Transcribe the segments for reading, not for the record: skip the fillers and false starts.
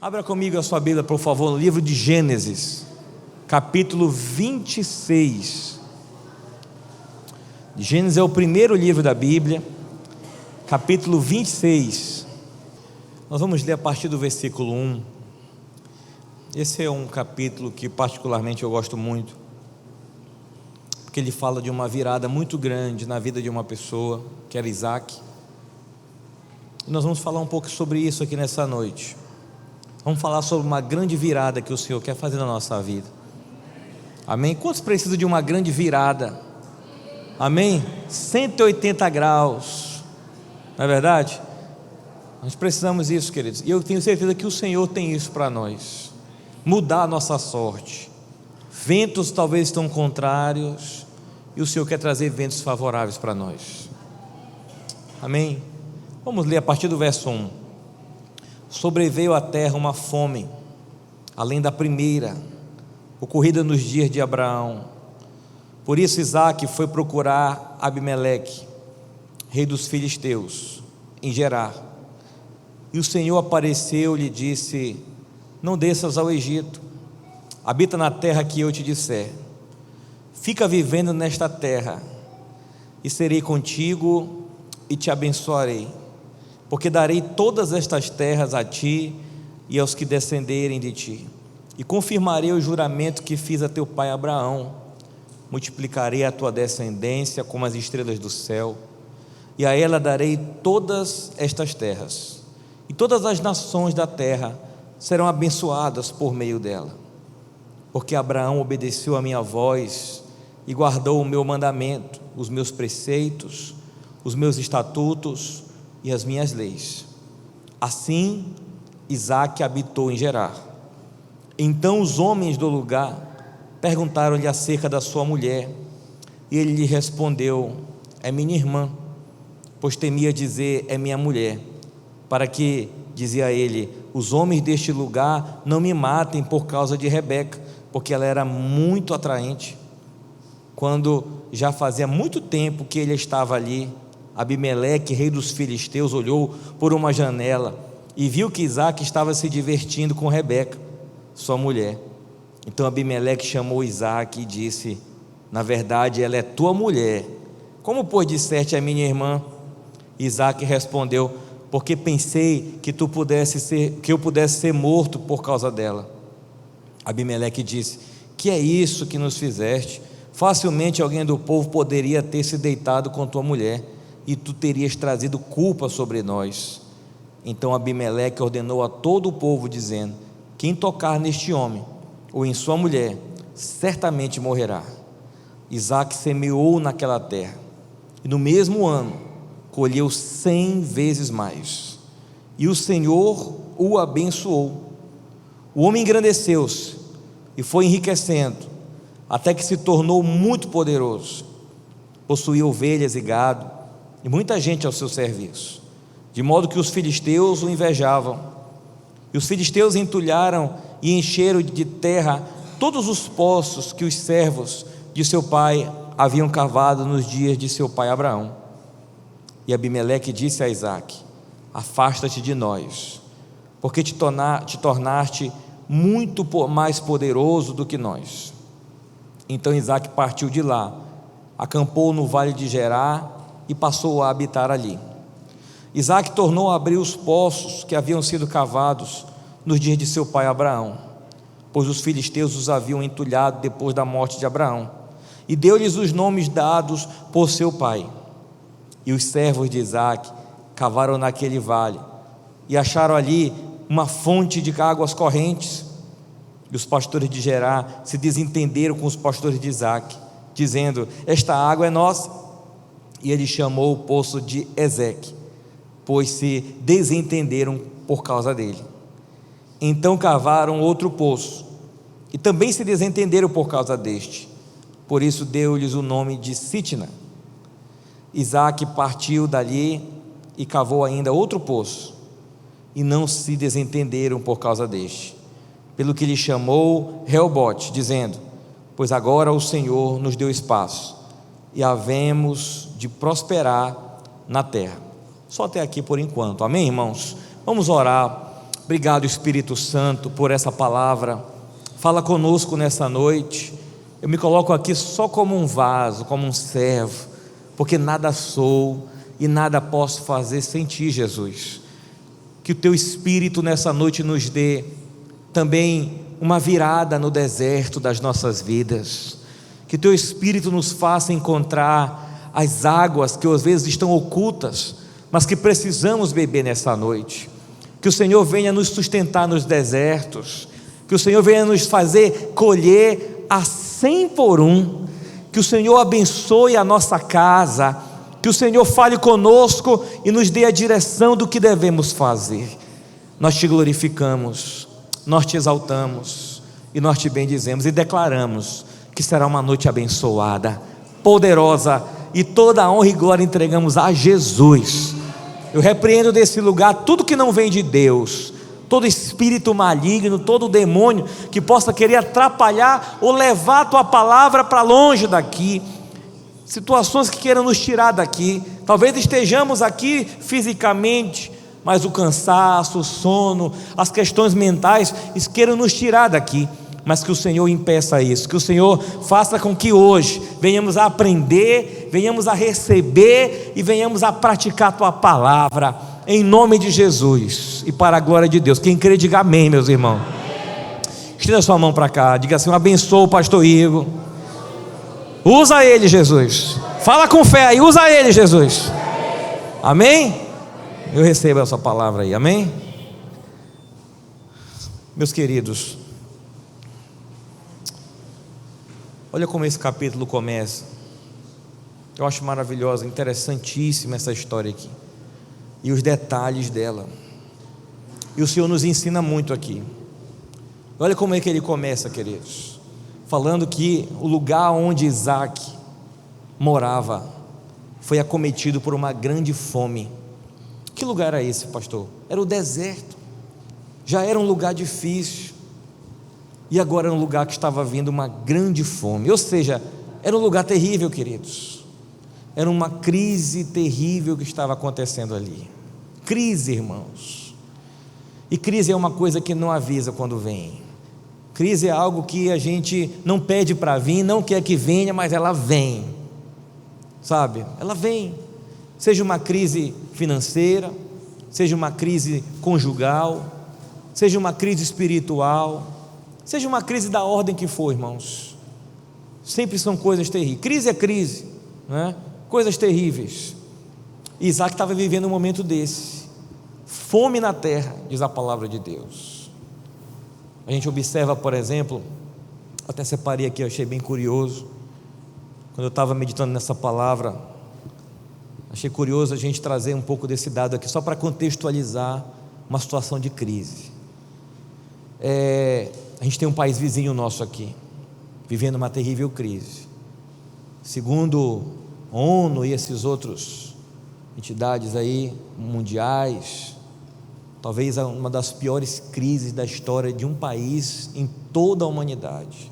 Abra comigo a sua Bíblia, por favor, no livro de Gênesis, capítulo 26. Gênesis é o primeiro livro da Bíblia, capítulo 26. Nós vamos ler a partir do versículo 1. Esse é um capítulo que particularmente eu gosto muito, porque ele fala de uma virada muito grande na vida de uma pessoa, que era Isaac. E nós vamos falar um pouco sobre isso aqui nessa noite. Vamos falar sobre uma grande virada que o Senhor quer fazer na nossa vida. Amém? Quantos precisam de uma grande virada? Amém? 180 graus. Não é verdade? Nós precisamos disso, queridos. E eu tenho certeza que o Senhor tem isso para nós. Mudar a nossa sorte. Ventos talvez estão contrários, e o Senhor quer trazer ventos favoráveis para nós. Amém? Vamos ler a partir do verso 1. Sobreveio à terra uma fome, além da primeira, ocorrida nos dias de Abraão. Por isso Isaac foi procurar Abimeleque, rei dos filisteus, em Gerar. E o Senhor apareceu e lhe disse: não desças ao Egito, habita na terra que eu te disser. Fica vivendo nesta terra, e serei contigo e te abençoarei, porque darei todas estas terras a ti e aos que descenderem de ti, e confirmarei o juramento que fiz a teu pai Abraão. Multiplicarei a tua descendência como as estrelas do céu, e a ela darei todas estas terras, e todas as nações da terra serão abençoadas por meio dela, porque Abraão obedeceu a minha voz e guardou o meu mandamento, os meus preceitos, os meus estatutos e as minhas leis. Assim Isaque habitou em Gerar. Então os homens do lugar perguntaram-lhe acerca da sua mulher, e ele lhe respondeu: é minha irmã, pois temia dizer é minha mulher, para que, dizia ele, os homens deste lugar não me matem por causa de Rebeca, porque ela era muito atraente. Quando já fazia muito tempo que ele estava ali, Abimeleque, rei dos filisteus, olhou por uma janela e viu que Isaque estava se divertindo com Rebeca, sua mulher. Então Abimeleque chamou Isaque e disse: na verdade ela é tua mulher. Como pois disseste a minha irmã? Isaque respondeu: porque pensei que eu pudesse ser morto por causa dela. Abimeleque disse: que é isso que nos fizeste? Facilmente alguém do povo poderia ter se deitado com tua mulher, e tu terias trazido culpa sobre nós. Então Abimeleque ordenou a todo o povo, dizendo: quem tocar neste homem ou em sua mulher, certamente morrerá. Isaque semeou naquela terra, e no mesmo ano colheu 100 vezes mais, e o Senhor o abençoou. O homem engrandeceu-se e foi enriquecendo, até que se tornou muito poderoso. Possuía ovelhas e gado, e muita gente ao seu serviço, de modo que os filisteus o invejavam. E os filisteus entulharam e encheram de terra todos os poços que os servos de seu pai haviam cavado nos dias de seu pai Abraão. E Abimeleque disse a Isaque: afasta-te de nós, porque te tornaste muito mais poderoso do que nós. Então Isaque partiu de lá, acampou no vale de Gerar e passou a habitar ali. Isaque tornou a abrir os poços que haviam sido cavados nos dias de seu pai Abraão, pois os filisteus os haviam entulhado depois da morte de Abraão, e deu-lhes os nomes dados por seu pai. E os servos de Isaque cavaram naquele vale e acharam ali uma fonte de águas correntes. E os pastores de Gerar se desentenderam com os pastores de Isaque, dizendo: esta água é nossa. E ele chamou o poço de Ezeque, pois se desentenderam por causa dele. Então cavaram outro poço, e também se desentenderam por causa deste, por isso deu-lhes o nome de Sitna. Isaque partiu dali e cavou ainda outro poço, e não se desentenderam por causa deste, pelo que lhe chamou Reobote, dizendo: pois agora o Senhor nos deu espaço, e havemos de prosperar na terra. Só até aqui por enquanto, amém, irmãos? Vamos orar Obrigado, Espírito Santo, por essa palavra. Fala conosco nessa noite. Eu me coloco aqui só como um vaso, como um servo, porque nada sou e nada posso fazer sem Ti, Jesus. Que o Teu Espírito nessa noite nos dê também uma virada no deserto das nossas vidas. Que o Teu Espírito nos faça encontrar as águas que às vezes estão ocultas, mas que precisamos beber nessa noite. Que o Senhor venha nos sustentar nos desertos, que o Senhor venha nos fazer colher a 100 por 1, que o Senhor abençoe a nossa casa, que o Senhor fale conosco e nos dê a direção do que devemos fazer. Nós Te glorificamos, nós Te exaltamos e nós Te bendizemos e declaramos que será uma noite abençoada, poderosa, e toda a honra e glória entregamos a Jesus. Eu repreendo desse lugar tudo que não vem de Deus, todo espírito maligno, todo demônio que possa querer atrapalhar ou levar a Tua palavra para longe daqui, situações que queiram nos tirar daqui. Talvez estejamos aqui fisicamente, mas o cansaço, o sono, as questões mentais queiram nos tirar daqui, mas que o Senhor impeça isso, que o Senhor faça com que hoje venhamos a aprender, venhamos a receber e venhamos a praticar a Tua palavra, em nome de Jesus e para a glória de Deus. Quem crê, diga amém, meus irmãos. Estenda sua mão para cá, diga assim: abençoa o pastor Igor, usa ele, Jesus. Fala com fé aí, usa ele, Jesus. Amém? Eu recebo essa palavra aí, amém? Meus queridos, olha como esse capítulo começa. Eu acho maravilhosa, interessantíssima essa história aqui, e os detalhes dela. E o Senhor nos ensina muito aqui. Olha como é que ele começa, queridos, falando que o lugar onde Isaac morava foi acometido por uma grande fome. Que lugar era esse, pastor? Era o deserto. Já era um lugar difícil, e agora era um lugar que estava vindo uma grande fome. Ou seja, era um lugar terrível, queridos. Era uma crise terrível que estava acontecendo ali. Crise, irmãos. E crise é uma coisa que não avisa quando vem. Crise é algo que a gente não pede para vir, não quer que venha, mas ela vem. Sabe? Ela vem. Seja uma crise financeira, seja uma crise conjugal, seja uma crise espiritual, seja uma crise da ordem que for, irmãos. Sempre são coisas terríveis. Crise é crise, né? Coisas terríveis. Isaac estava vivendo um momento desse. Fome na terra, diz a palavra de Deus. A gente observa, por exemplo, até separei aqui, eu achei bem curioso, quando eu estava meditando nessa palavra, achei curioso a gente trazer um pouco desse dado aqui, só para contextualizar uma situação de crise. A gente tem um país vizinho nosso aqui, vivendo uma terrível crise. Segundo a ONU e esses outros entidades aí mundiais, talvez uma das piores crises da história de um país em toda a humanidade.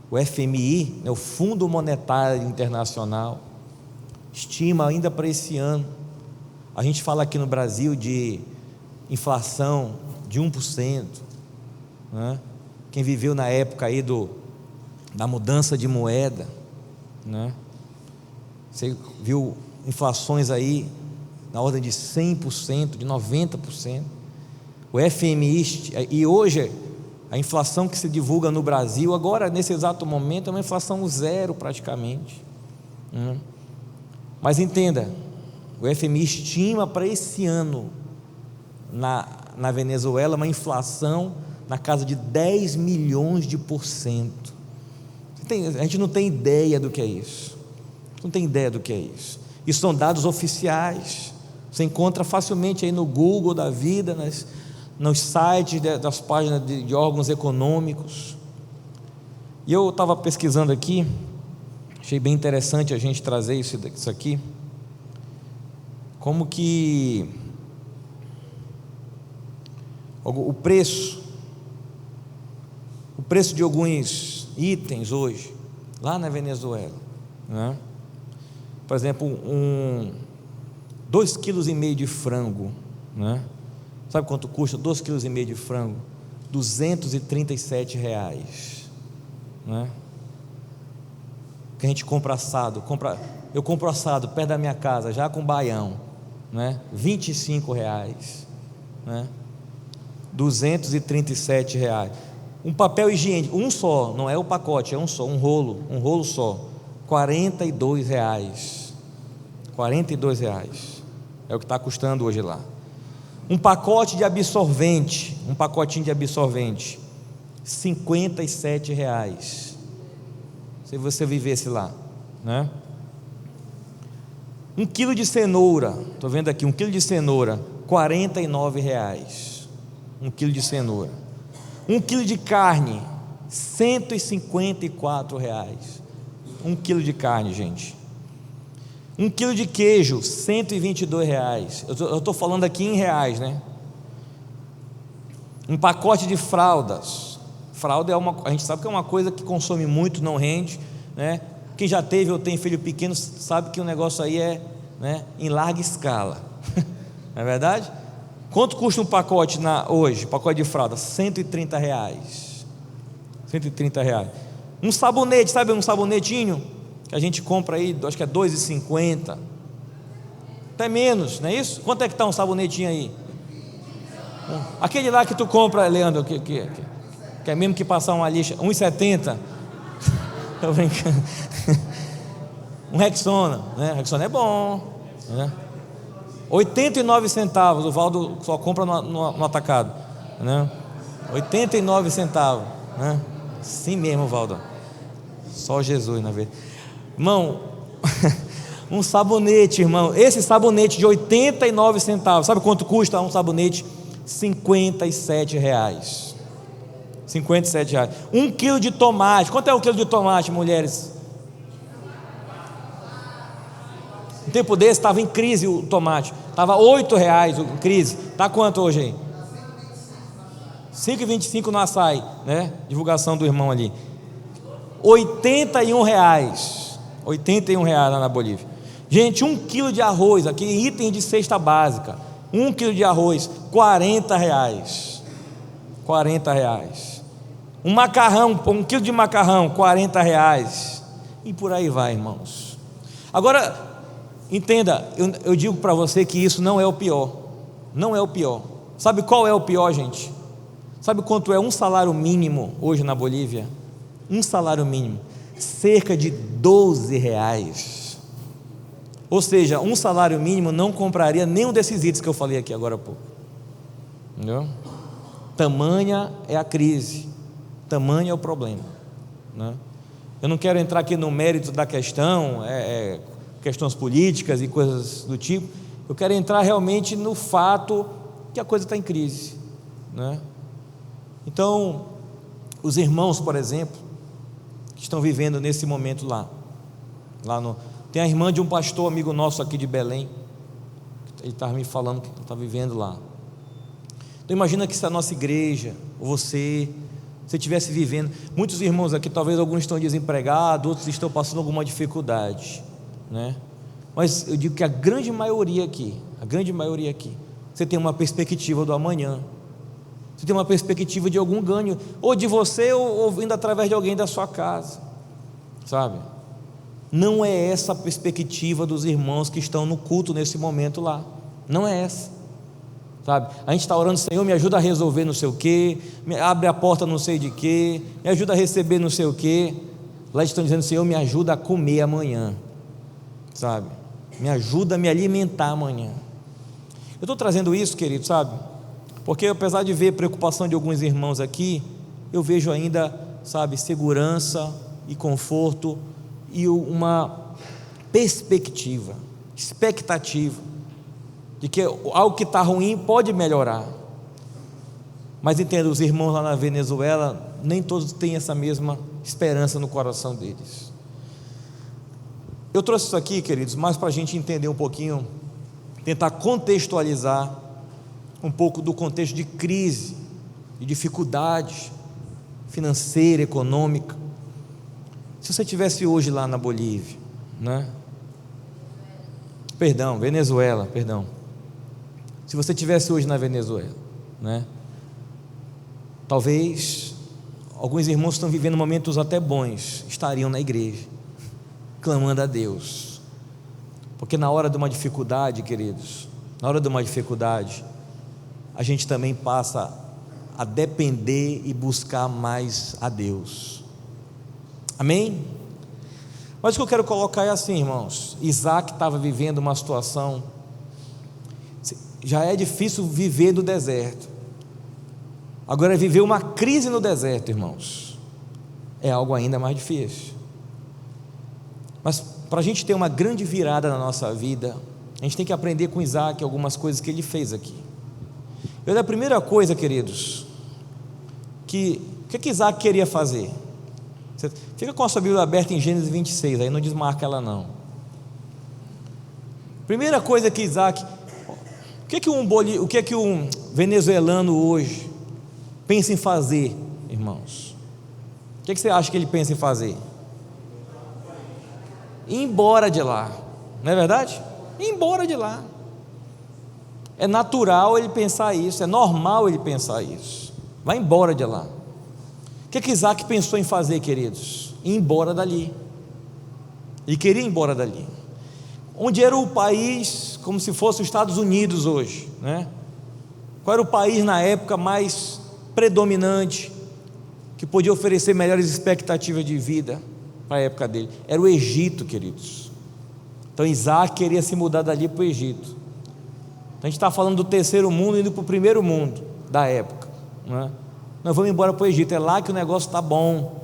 O FMI, o Fundo Monetário Internacional, estima ainda para esse ano, a gente fala aqui no Brasil de inflação de 1%, né? Quem viveu na época aí da mudança de moeda, né? Você viu inflações aí na ordem de 100%, de 90%. O FMI, e hoje a inflação que se divulga no Brasil agora, nesse exato momento, é uma inflação zero praticamente, né? Mas entenda, o FMI estima para esse ano na Venezuela uma inflação na casa de 10 milhões de %. A gente não tem ideia do que é isso. Não tem ideia do que é isso. Isso são dados oficiais. Você encontra facilmente aí no Google da vida, nos sites das páginas de órgãos econômicos. E eu estava pesquisando aqui, achei bem interessante a gente trazer isso aqui, como que o preço de alguns itens hoje, lá na Venezuela, né? Por exemplo, 2,5 kg de frango, né? Sabe quanto custa 2,5 kg de frango? R$ 237, né? Que a gente compra assado, eu compro assado perto da minha casa, já com baião, né? R$ 25, né? R$ 237. Um papel higiênico, um só, não é o pacote, é um só, um rolo só, R$ 42. R$ 42 é o que está custando hoje lá. Um pacote de absorvente, um pacotinho de absorvente, R$ 57. Se você vivesse lá, né? 1 quilo de cenoura, estou vendo aqui, 1 quilo de cenoura, R$ 49. 1 quilo de cenoura. 1 quilo de carne, R$ 154. 1 quilo de carne, gente. 1 quilo de queijo, R$ 122. Eu estou falando aqui em reais, né? Um pacote de fraldas. Fralda a gente sabe que é uma coisa que consome muito, não rende, né? Quem já teve ou tem filho pequeno sabe que o negócio aí é, né, em larga escala. Não é verdade? Quanto custa um pacote hoje? Pacote de fralda? R$ 130. R$ 130. Um sabonete, sabe um sabonetinho que a gente compra aí, acho que é R$ 2,50, até menos, não é isso? Quanto é que está um sabonetinho aí? Aquele lá que tu compra, Leandro, que é mesmo que passar uma lixa, R$ 1,70. Estou brincando. Um Rexona, né? Rexona é bom, né? 89 centavos, o Valdo só compra no atacado, né? 89 centavos, né? Sim mesmo, Valdo, só Jesus na vez. Irmão, um sabonete, irmão, esse sabonete de 89 centavos, sabe quanto custa um sabonete? R$ 57. R$ 57. 1 quilo de tomate, quanto é 1 quilo de tomate, mulheres? Um tempo desse estava em crise o tomate, estava R$ 8 em crise, está quanto hoje aí? 5,25 no açaí, né? Divulgação do irmão ali. R$ 81. R$ 81 lá na Bolívia. Gente, 1 quilo de arroz, aqui item de cesta básica, 1 quilo de arroz, R$ 40. R$ 40. Um macarrão, 1 quilo de macarrão, R$ 40. E por aí vai, irmãos. Agora, entenda, eu digo para você que isso não é o pior. Não é o pior. Sabe qual é o pior, gente? Sabe quanto é um salário mínimo hoje na Bolívia? Um salário mínimo, cerca de R$ 12. Ou seja, um salário mínimo não compraria nenhum desses itens que eu falei aqui agora há pouco. Entendeu? Tamanha é a crise, tamanho é o problema, né? Eu não quero entrar aqui no mérito da questão, questões políticas e coisas do tipo. Eu quero entrar realmente no fato que a coisa está em crise, né? Então, os irmãos, por exemplo, que estão vivendo nesse momento tem a irmã de um pastor amigo nosso aqui de Belém, ele estava me falando que está vivendo lá. Então imagina que se a nossa igreja, ou você estivesse vivendo, muitos irmãos aqui, talvez alguns estão desempregados, outros estão passando alguma dificuldade, né? Mas eu digo que a grande maioria aqui, você tem uma perspectiva do amanhã, você tem uma perspectiva de algum ganho, ou de você, ou vindo através de alguém da sua casa, sabe? Não é essa a perspectiva dos irmãos que estão no culto nesse momento lá, não é essa, sabe? A gente está orando, Senhor, me ajuda a resolver não sei o que, abre a porta não sei de que, me ajuda a receber não sei o que. Lá estão dizendo, Senhor, me ajuda a comer amanhã, sabe? Me ajuda a me alimentar amanhã. Eu estou trazendo isso, querido, sabe? Porque apesar de ver preocupação de alguns irmãos aqui, eu vejo ainda, sabe, segurança e conforto e uma perspectiva, expectativa de que algo que está ruim pode melhorar. Mas entenda, os irmãos lá na Venezuela, nem todos têm essa mesma esperança no coração deles. Eu trouxe isso aqui, queridos, mais para a gente entender um pouquinho, tentar contextualizar um pouco do contexto de crise, de dificuldade financeira, econômica. Se você estivesse hoje lá na Bolívia, né? Venezuela, Se você estivesse hoje na Venezuela, né? Talvez alguns irmãos que estão vivendo momentos até bons estariam na igreja, clamando a Deus, porque na hora de uma dificuldade, queridos, na hora de uma dificuldade, a gente também passa a depender e buscar mais a Deus. Amém? Mas o que eu quero colocar é assim, irmãos. Isaac estava vivendo uma situação, já é difícil viver no deserto, agora viver uma crise no deserto, irmãos, é algo ainda mais difícil. Mas para a gente ter uma grande virada na nossa vida, a gente tem que aprender com Isaac algumas coisas que ele fez aqui. A primeira coisa, queridos, o que Isaac queria fazer? Você fica com a sua Bíblia aberta em Gênesis 26, aí não desmarca ela não. Primeira coisa que Isaac, o que um venezuelano hoje pensa em fazer, irmãos? O que você acha que ele pensa em fazer? Ir embora de lá, não é verdade? Ir embora de lá. É natural ele pensar isso, é normal ele pensar isso. Vai embora de lá. O que Isaac pensou em fazer, queridos? Ir embora dali. Ele queria ir embora dali. Onde era o país, como se fosse os Estados Unidos hoje, né? Qual era o país na época mais predominante, que podia oferecer melhores expectativas de vida para a época dele? Era o Egito, queridos. Então Isaac queria se mudar dali para o Egito. Então a gente está falando do terceiro mundo indo para o primeiro mundo da época, né? Nós vamos embora para o Egito, é lá que o negócio está bom,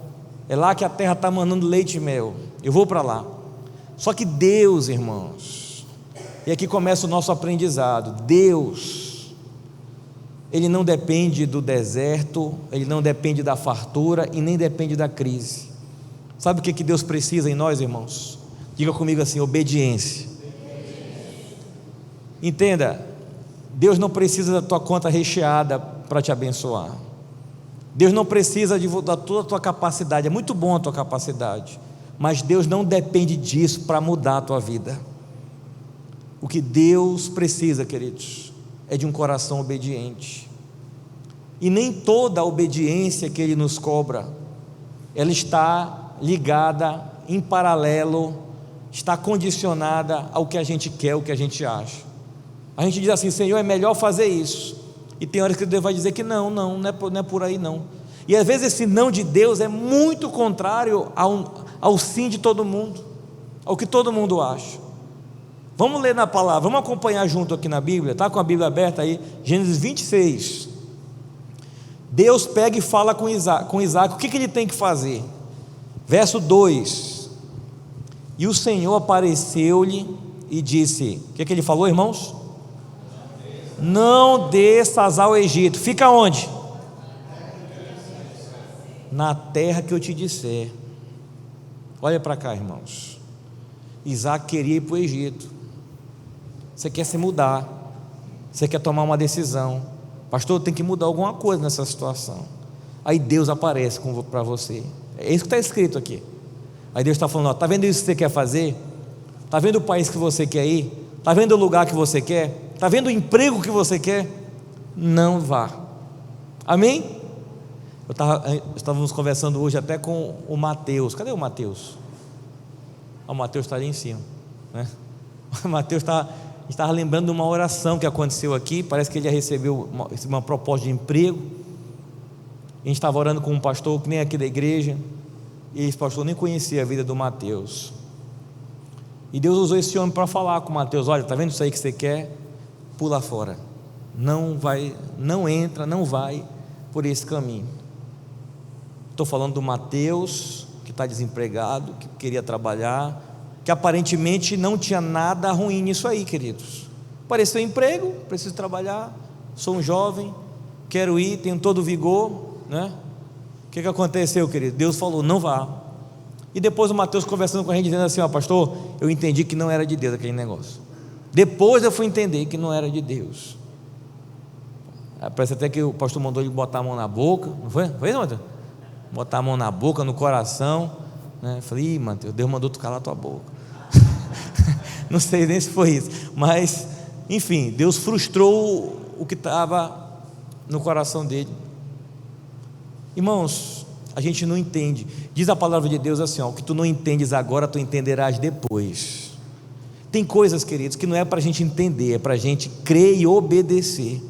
é lá que a terra está mandando leite e mel, eu vou para lá. Só que Deus, irmãos, e aqui começa o nosso aprendizado, Deus, Ele não depende do deserto, Ele não depende da fartura e nem depende da crise. Sabe o que Deus precisa em nós, irmãos? Diga comigo assim: obediência. Entenda, Deus não precisa da tua conta recheada para te abençoar. Deus não precisa da toda a tua capacidade. É muito bom a tua capacidade, mas Deus não depende disso para mudar a tua vida. O que Deus precisa, queridos, é de um coração obediente. E nem toda a obediência que Ele nos cobra, ela está ligada em paralelo, está condicionada ao que a gente quer, o que a gente acha. A gente diz assim: Senhor, é melhor fazer isso, e tem horas que Deus vai dizer que não é por aí não. E às vezes esse não de Deus é muito contrário ao sim de todo mundo, ao que todo mundo acha. Vamos ler na palavra, vamos acompanhar junto aqui na Bíblia, está com a Bíblia aberta aí, Gênesis 26. Deus pega e fala com Isaac, o que ele tem que fazer? Verso 2: e o Senhor apareceu-lhe e disse, o que ele falou, irmãos? Não desças ao Egito. Fica onde? Na terra que eu te disser. Olha para cá, irmãos. Isaac queria ir para o Egito. Você quer se mudar, você quer tomar uma decisão. Pastor, tem que mudar alguma coisa nessa situação. Aí Deus aparece para você. É isso que está escrito aqui. Aí Deus está falando: está vendo isso que você quer fazer? Está vendo o país que você quer ir? Está vendo o lugar que você quer? Está vendo o emprego que você quer? Não vá. Amém? Estávamos conversando hoje até com o Mateus. Cadê o Mateus? O Mateus está ali em cima, né? O Mateus estava lembrando de uma oração que aconteceu aqui. Parece que ele já recebeu uma proposta de emprego. A gente estava orando com um pastor que nem aqui da igreja, e esse pastor nem conhecia a vida do Mateus. E Deus usou esse homem para falar com o Mateus: olha, está vendo isso aí que você quer? Pula fora, não vai, não entra, não vai por esse caminho. Estou falando do Mateus, que está desempregado, que queria trabalhar, que aparentemente não tinha nada ruim nisso aí, queridos. Apareceu emprego, preciso trabalhar, sou um jovem, quero ir, tenho todo o vigor, né? O que aconteceu, querido? Deus falou: não vá. E depois o Mateus conversando com a gente, dizendo assim: ó, pastor, eu entendi que não era de Deus aquele negócio. Depois eu fui entender que não era de Deus. Parece até que o pastor mandou ele botar a mão na boca, não foi? Foi isso, Mateus? Botar a mão na boca, no coração, né? Eu falei: ih, Mateus, Deus mandou tu calar a tua boca. Não sei nem se foi isso, mas Enfim, Deus frustrou o que estava no coração dele. Irmãos, a gente não entende. Diz a palavra de Deus assim, ó: o que tu não entendes agora, tu entenderás depois. Tem coisas, queridos, que não é para a gente entender, é para a gente crer e obedecer.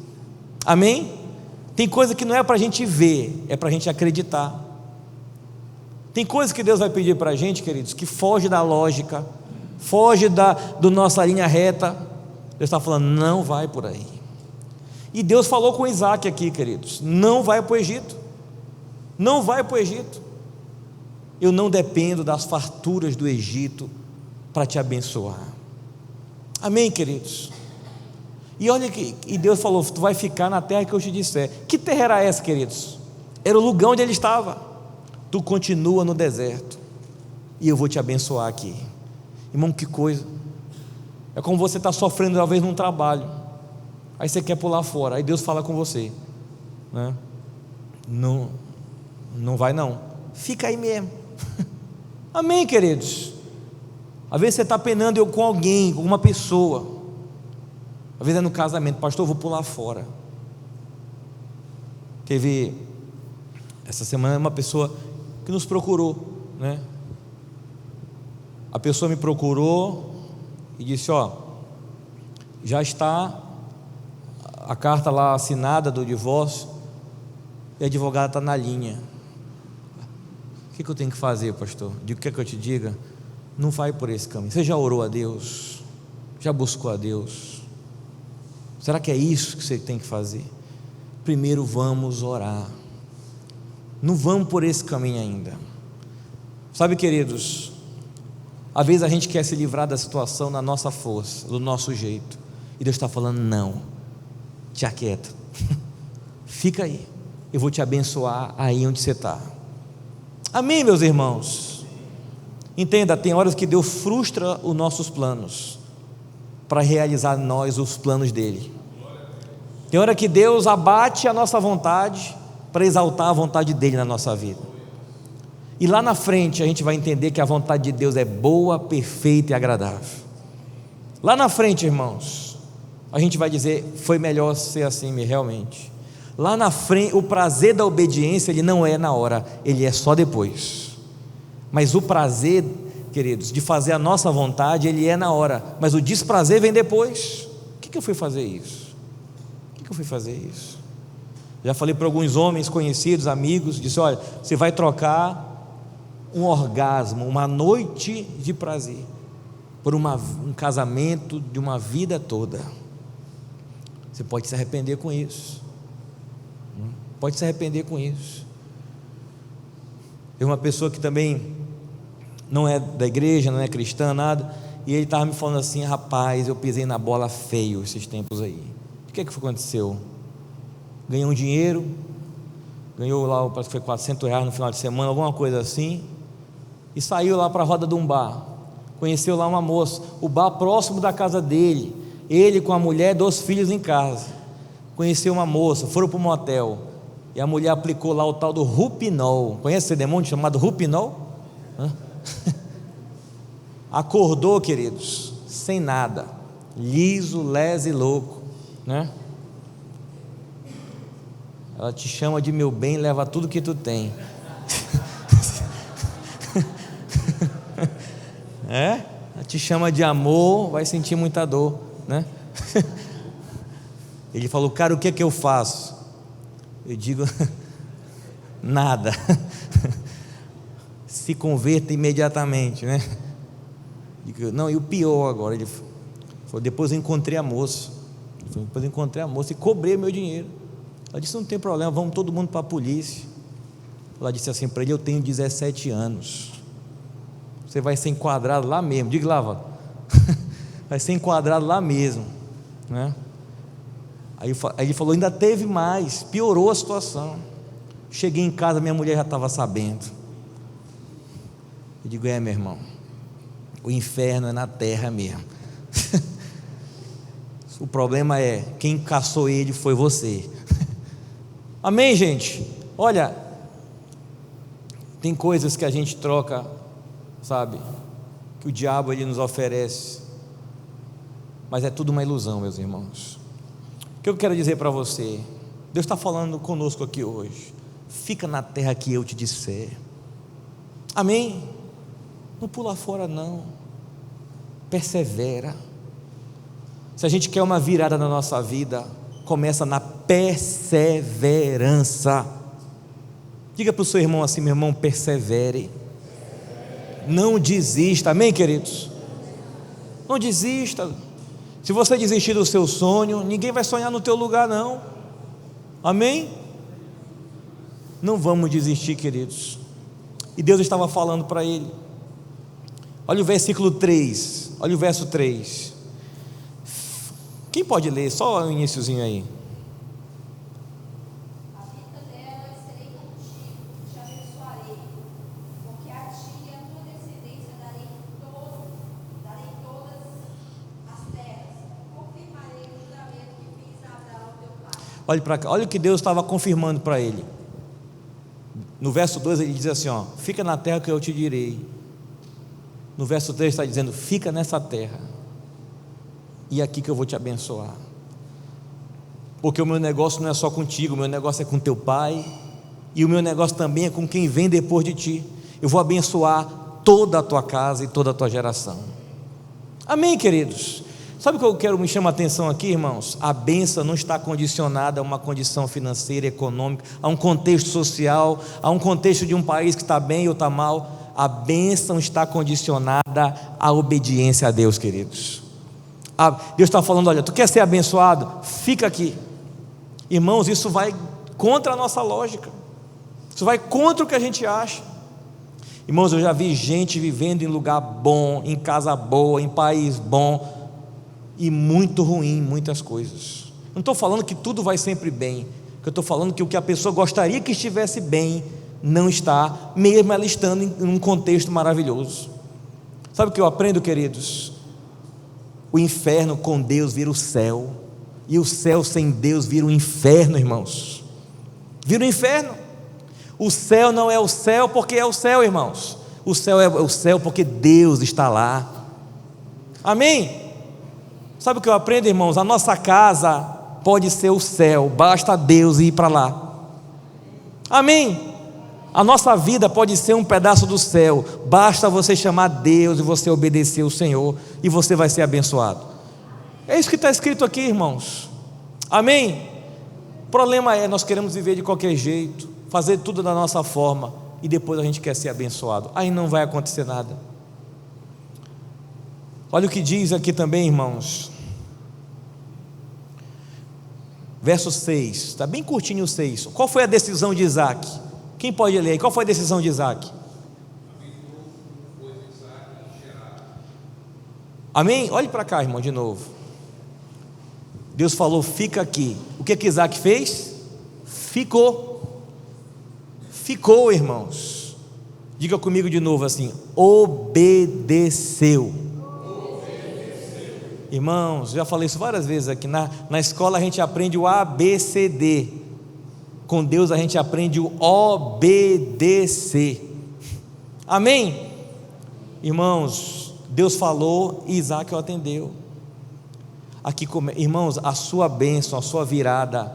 Amém? Tem coisa que não é para a gente ver, é para a gente acreditar. Tem coisas que Deus vai pedir para a gente, queridos, que foge da lógica, foge da nossa linha reta. Deus está falando, não vai por aí. E Deus falou com Isaac aqui, queridos: não vai para o Egito, não vai para o Egito. Eu não dependo das farturas do Egito para te abençoar. Amém, queridos? E olha que Deus falou: tu vai ficar na terra que eu te disser. Que terra era essa, queridos? Era o lugar onde ele estava. Tu continua no deserto e eu vou te abençoar aqui. Irmão, que coisa. É como você está sofrendo talvez num trabalho, aí você quer pular fora, aí Deus fala com você, né? Não vai não, fica aí mesmo. Amém, queridos? Às vezes você está penando com alguém, com uma pessoa, às vezes é no casamento: pastor, eu vou pular fora. Teve essa semana uma pessoa que nos procurou, né? A pessoa me procurou e disse: ó, já está a carta lá assinada do divórcio e a advogada está na linha. O que eu tenho que fazer, pastor? Digo: o que é que eu te diga? Não vai por esse caminho. Você já orou a Deus? Já buscou a Deus? Será que é isso que você tem que fazer? Primeiro vamos orar. Não vamos por esse caminho ainda. Sabe, queridos, às vezes a gente quer se livrar da situação na nossa força, do nosso jeito, e Deus está falando: não, te aquieta, fica aí, eu vou te abençoar aí onde você está. Amém, meus irmãos? Entenda, tem horas que Deus frustra os nossos planos para realizar em nós os planos dele. Tem hora que Deus abate a nossa vontade para exaltar a vontade dele na nossa vida. E lá na frente a gente vai entender que a vontade de Deus é boa, perfeita e agradável. Lá na frente, irmãos, a gente vai dizer: foi melhor ser assim realmente. Lá na frente, o prazer da obediência, ele não é na hora, ele é só depois. Mas o prazer, queridos, de fazer a nossa vontade, ele é na hora, mas o desprazer vem depois. O que eu fui fazer isso? O que eu fui fazer isso? Já falei para alguns homens conhecidos, amigos, disse: olha, você vai trocar um orgasmo, uma noite de prazer, por um casamento de uma vida toda. Você pode se arrepender com isso. Pode se arrepender com isso. Tem uma pessoa que também não é da igreja, não é cristã, nada, e ele estava me falando assim: rapaz, eu pisei na bola feio esses tempos aí. O que aconteceu? Ganhou um dinheiro, ganhou lá, parece que foi R$400 no final de semana, alguma coisa assim, e saiu lá para a roda de um bar, conheceu lá uma moça, o bar próximo da casa dele, ele com a mulher, 2 filhos em casa, conheceu uma moça, foram para um motel, e a mulher aplicou lá o tal do Rupinol. Conhece esse demônio chamado Rupinol? Acordou, queridos, sem nada, liso, leso e louco, né? Ela te chama de meu bem, leva tudo que tu tem. Ela te chama de amor, vai sentir muita dor, né? Ele falou: cara, o que é que eu faço? Eu digo: nada. Se converta imediatamente, né? Digo: não, e o pior agora, ele falou: depois eu encontrei a moça. Depois eu encontrei a moça e cobrei meu dinheiro. Ela disse: não tem problema, vamos todo mundo para a polícia. Ela disse assim para ele: eu tenho 17 anos, você vai ser enquadrado lá mesmo. Diga lá, vai ser enquadrado lá mesmo, né? Aí ele falou: ainda teve mais, piorou a situação. Cheguei em casa, minha mulher já estava sabendo. Eu digo: meu irmão, o inferno é na terra mesmo. O problema é, quem caçou ele foi você. Amém, gente? Olha, tem coisas que a gente troca, sabe, que o diabo ele nos oferece mas é tudo uma ilusão, meus irmãos. O que eu quero dizer para você? Deus está falando conosco aqui hoje. Fica na terra que eu te disser. Amém? Não pula fora não, persevera. Se a gente quer uma virada na nossa vida, começa na perseverança. Diga para o seu irmão assim: meu irmão, persevere, não desista. Amém, queridos? Não desista. Se você desistir do seu sonho, ninguém vai sonhar no teu lugar não. Amém? Não vamos desistir, queridos. E Deus estava falando para ele. Olha o versículo 3, olha o verso 3. Quem pode ler? Só o iniciozinho aí. A vida dela serei contigo, te abençoarei, porque a ti e a tua descendência darei todas as terras, confirmarei o juramento que fiz a Abraão teu pai. Olha para cá, olha o que Deus estava confirmando para ele. No verso 2 ele diz assim, ó: fica na terra que eu te direi. No verso 3 está dizendo: fica nessa terra, e é aqui que eu vou te abençoar. Porque o meu negócio não é só contigo, o meu negócio é com teu pai, e o meu negócio também é com quem vem depois de ti. Eu vou abençoar toda a tua casa e toda a tua geração. Amém, queridos? Sabe o que eu quero, me chama a atenção aqui, irmãos? A bênção não está condicionada a uma condição financeira, econômica, a um contexto social, a um contexto de um país que está bem ou está mal. A bênção está condicionada à obediência a Deus, queridos. Deus está falando: olha, tu quer ser abençoado? Fica aqui. Irmãos, isso vai contra a nossa lógica, isso vai contra o que a gente acha. Irmãos, eu já vi gente vivendo em lugar bom, em casa boa, em país bom, e muito ruim em muitas coisas. Não estou falando que tudo vai sempre bem, eu estou falando que o que a pessoa gostaria que estivesse bem, não está, mesmo ela estando em um contexto maravilhoso. Sabe o que eu aprendo, queridos? O inferno com Deus vira o céu, e o céu sem Deus vira o inferno, irmãos. Vira o inferno. O céu não é o céu porque é o céu, irmãos. O céu é o céu porque Deus está lá. Amém? Sabe o que eu aprendo, irmãos? A nossa casa pode ser o céu, basta Deus ir para lá. Amém? A nossa vida pode ser um pedaço do céu, basta você chamar Deus e você obedecer o Senhor, e você vai ser abençoado. É isso que está escrito aqui, irmãos. Amém? O problema é, nós queremos viver de qualquer jeito, fazer tudo da nossa forma, e depois a gente quer ser abençoado. Aí não vai acontecer nada. Olha o que diz aqui também, irmãos. Verso 6, está bem curtinho o 6. Qual foi a decisão de Isaac? Quem pode ler aí? Qual foi a decisão de Isaac? Amém? Olhe para cá, irmão, de novo. Deus falou: fica aqui. O que Isaac fez? Ficou. Ficou, irmãos. Diga comigo de novo assim: obedeceu. Irmãos, já falei isso várias vezes aqui. Na escola a gente aprende o ABCD. Com Deus a gente aprende o obedecer. Amém? Irmãos, Deus falou e Isaac o atendeu. Aqui, irmãos, a sua bênção, a sua virada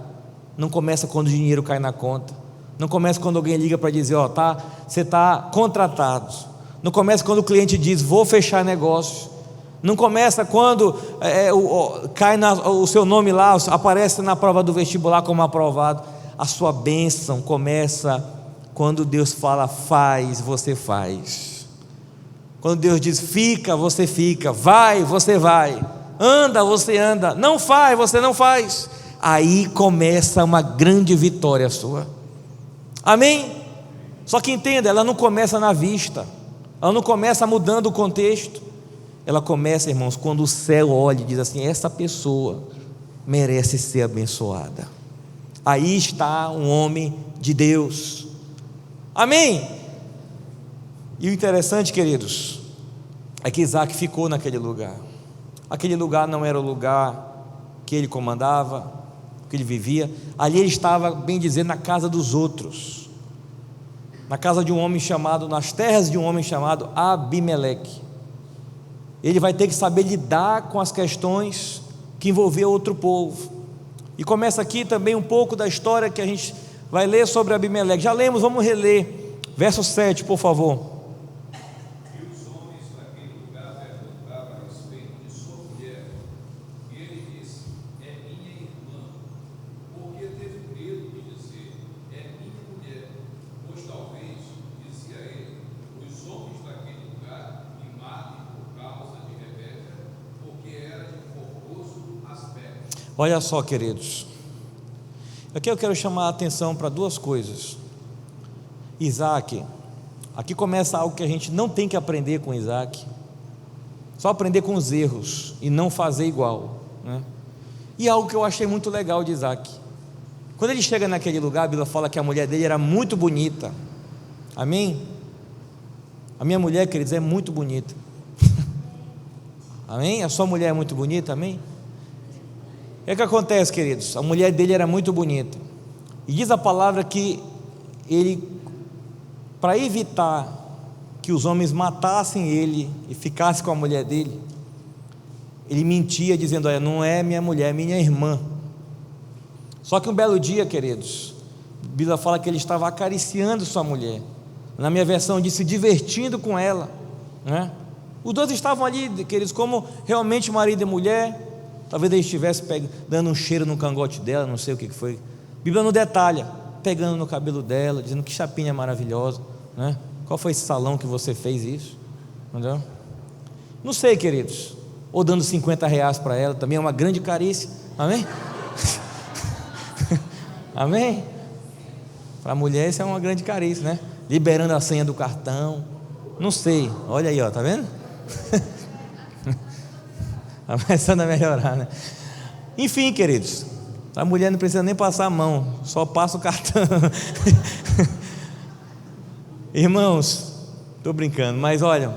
não começa quando o dinheiro cai na conta. Não começa quando alguém liga para dizer: ó, você está contratado. Não começa quando o cliente diz: vou fechar negócio. Não começa quando cai o seu nome lá, aparece na prova do vestibular como aprovado. A sua bênção começa quando Deus fala: faz, você faz. Quando Deus diz: fica, você fica. Vai, você vai. Anda, você anda. Não faz, você não faz. Aí começa uma grande vitória sua. Amém? Só que entenda, ela não começa na vista, ela não começa mudando o contexto. Ela começa, irmãos, quando o céu olha e diz assim: essa pessoa merece ser abençoada. Aí está um homem de Deus. Amém? E o interessante, queridos, é que Isaac ficou naquele lugar. Aquele lugar não era o lugar que ele comandava, que ele vivia. Ali ele estava, bem dizer, na casa dos outros, na casa de um homem chamado, nas terras de um homem chamado Abimeleque. ele vai ter que saber lidar com as questões que envolviam outro povo. E começa aqui também um pouco da história que a gente vai ler sobre Abimeleque. Já lemos, vamos reler. Verso 7, por favor. E os homens daquele lugar perguntaram a respeito de sua mulher. E ele disse: é minha irmã. Porque teve medo de dizer: é minha mulher. Pois talvez, dizia ele, os homens daquele lugar me matem por causa de Rebeca, porque era de formoso aspecto. Olha só, queridos, aqui eu quero chamar a atenção para duas coisas. Isaac, aqui começa algo que a gente não tem que aprender com Isaac, só aprender com os erros e não fazer igual, né? E algo que eu achei muito legal de Isaac, quando ele chega naquele lugar, a Bíblia fala que a mulher dele era muito bonita. Amém? A minha mulher, queridos, é muito bonita. Amém? A sua mulher é muito bonita, amém? O que acontece, queridos? A mulher dele era muito bonita, e diz a palavra que ele, para evitar que os homens matassem ele e ficassem com a mulher dele, ele mentia dizendo: olha, não é minha mulher, é minha irmã. Só que um belo dia, queridos, a Bíblia fala que ele estava acariciando sua mulher. Na minha versão diz se divertindo com ela, né? Os dois estavam ali, queridos, como realmente marido e mulher. Talvez ele estivesse dando um cheiro no cangote dela, não sei o que foi. A Bíblia não detalha, pegando no cabelo dela, dizendo que chapinha maravilhosa, né? Qual foi esse salão que você fez isso? Entendeu? Não sei, queridos. Ou dando R$50 para ela, também é uma grande carícia. Amém? Amém? Para a mulher isso é uma grande carícia, né? Liberando a senha do cartão. Não sei, olha aí, ó, tá vendo? Está começando a melhorar, né? Enfim, queridos, a mulher não precisa nem passar a mão, só passa o cartão. Irmãos, estou brincando, mas olha,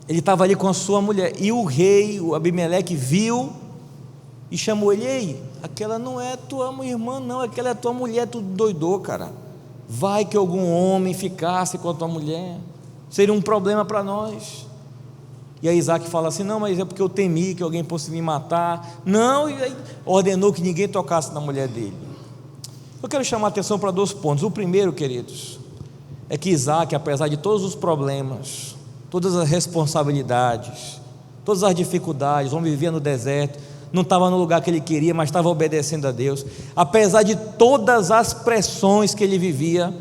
ele estava ali com a sua mulher, e o rei, o Abimeleque, viu e chamou ele: ei, aquela não é tua irmã não, aquela é tua mulher. Tu doidou, cara, vai que algum homem ficasse com a tua mulher, seria um problema para nós. E aí Isaac fala assim: não, mas é porque eu temi que alguém fosse me matar. Não, e aí ordenou que ninguém tocasse na mulher dele. Eu quero chamar a atenção para dois pontos. O primeiro, queridos, é que Isaac, apesar de todos os problemas, todas as responsabilidades, todas as dificuldades, o homem vivia no deserto, não estava no lugar que ele queria, mas estava obedecendo a Deus. Apesar de todas as pressões que ele vivia,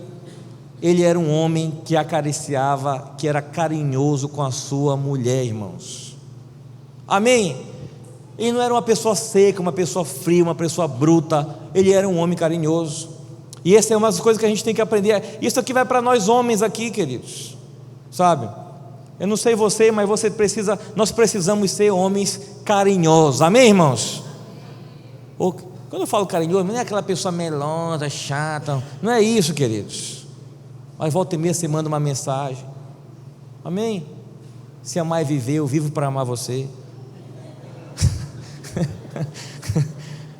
ele era um homem que acariciava, que era carinhoso com a sua mulher, irmãos. Amém? Ele não era uma pessoa seca, uma pessoa fria, uma pessoa bruta. Ele era um homem carinhoso. E essa é uma das coisas que a gente tem que aprender. Isso aqui vai para nós homens aqui, queridos, sabe? Eu não sei você, mas nós precisamos ser homens carinhosos. Amém, irmãos? Quando eu falo carinhoso, não é aquela pessoa melosa, chata. Não é isso, queridos. Mas volta e meia você manda uma mensagem: amém? Se amar é viver, eu vivo para amar você.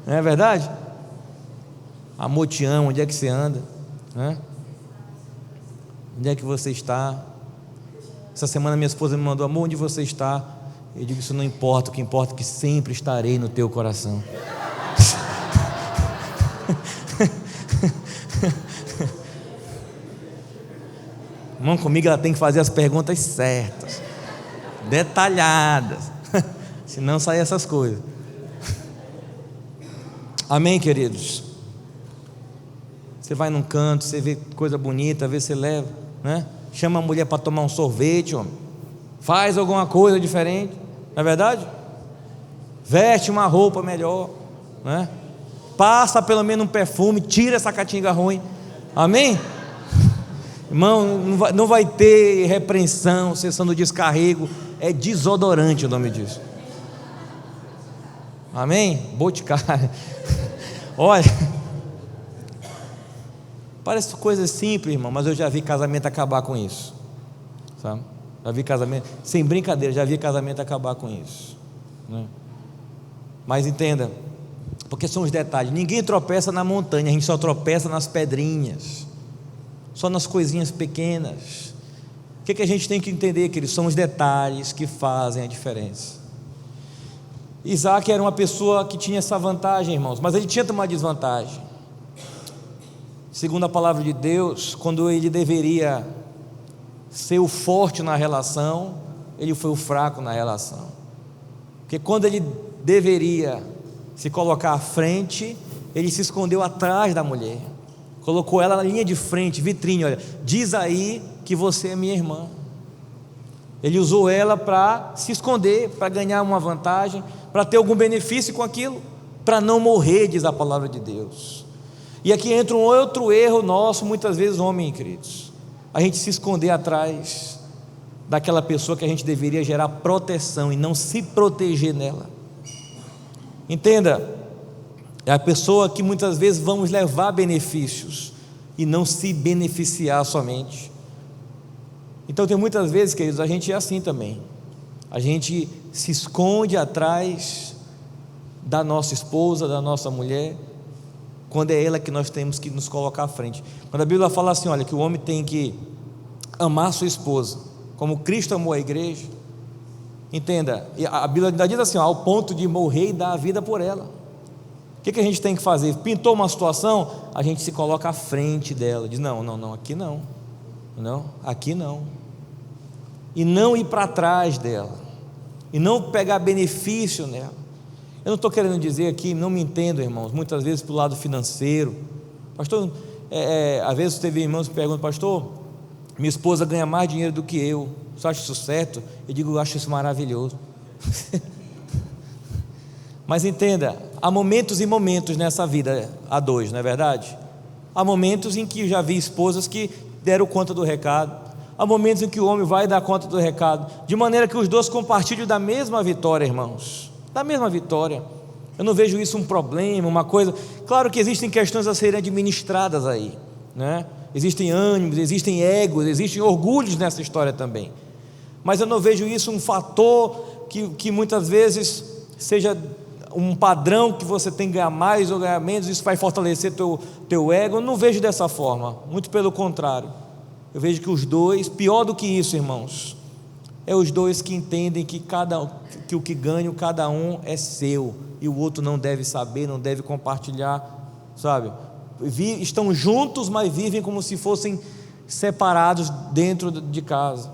Não é verdade? Amor, te amo. Onde é que você anda? Onde é que você está? Essa semana minha esposa me mandou: amor, onde você está? Eu digo: isso não importa, o que importa é que sempre estarei no teu coração. Irmão, comigo ela tem que fazer as perguntas certas, detalhadas, senão saem essas coisas. Amém, queridos? Você vai num canto, você vê coisa bonita, às vezes você leva, né? Chama a mulher para tomar um sorvete, homem. Faz alguma coisa diferente, não é verdade? Veste uma roupa melhor, né? Passa pelo menos um perfume, tira essa catinga ruim. Amém? Irmão, não vai ter repreensão, sessão do descarrego. É desodorante o nome disso. Amém? Boticário. Olha, parece coisa simples, irmão, mas eu já vi casamento acabar com isso, sabe? Já vi casamento, sem brincadeira, já vi casamento acabar com isso, né? Mas entenda, porque são os detalhes. Ninguém tropeça na montanha, a gente só tropeça nas pedrinhas, só nas coisinhas pequenas. que a gente tem que entender, queridos? São os detalhes que fazem a diferença. Isaac era uma pessoa que tinha essa vantagem, irmãos, mas ele tinha uma desvantagem. Segundo a palavra de Deus, quando ele deveria ser o forte na relação, ele foi o fraco na relação. Porque quando ele deveria se colocar à frente, ele se escondeu atrás da mulher, colocou ela na linha de frente, vitrine, olha, diz aí que você é minha irmã. Ele usou ela para se esconder, para ganhar uma vantagem, para ter algum benefício com aquilo, para não morrer, diz a palavra de Deus. E aqui entra um outro erro nosso, muitas vezes, homem, queridos, a gente se esconder atrás daquela pessoa que a gente deveria gerar proteção e não se proteger nela. Entenda, é a pessoa que muitas vezes vamos levar benefícios e não se beneficiar somente. Então tem muitas vezes, queridos, a gente é assim também, a gente se esconde atrás da nossa esposa, da nossa mulher, quando é ela que nós temos que nos colocar à frente. Quando a Bíblia fala assim, olha, que o homem tem que amar sua esposa, como Cristo amou a igreja, entenda, e a Bíblia ainda diz assim, ao ponto de morrer e dar a vida por ela. O que a gente tem que fazer? Pintou uma situação, a gente se coloca à frente dela, diz, não, aqui não, aqui não, e não ir para trás dela, e não pegar benefício nela. Eu não estou querendo dizer aqui, não me entendo, irmãos, muitas vezes para o lado financeiro, pastor, às vezes teve irmãos que perguntam, pastor, minha esposa ganha mais dinheiro do que eu, você acha isso certo? Eu digo, eu acho isso maravilhoso. Mas entenda, há momentos e momentos nessa vida, há dois, não é verdade? Há momentos em que eu já vi esposas que deram conta do recado, há momentos em que o homem vai dar conta do recado, de maneira que os dois compartilham da mesma vitória, irmãos, da mesma vitória. Eu não vejo isso um problema, uma coisa. Claro que existem questões a serem administradas aí, né? Existem ânimos, existem egos, existem orgulhos nessa história também, mas eu não vejo isso um fator que muitas vezes seja um padrão que você tem que ganhar mais ou ganhar menos, isso vai fortalecer teu ego. Eu não vejo dessa forma, muito pelo contrário, eu vejo que os dois, pior do que isso, irmãos, é os dois que entendem que o que ganha cada um é seu, e o outro não deve saber, não deve compartilhar, sabe? Estão juntos, mas vivem como se fossem separados dentro de casa,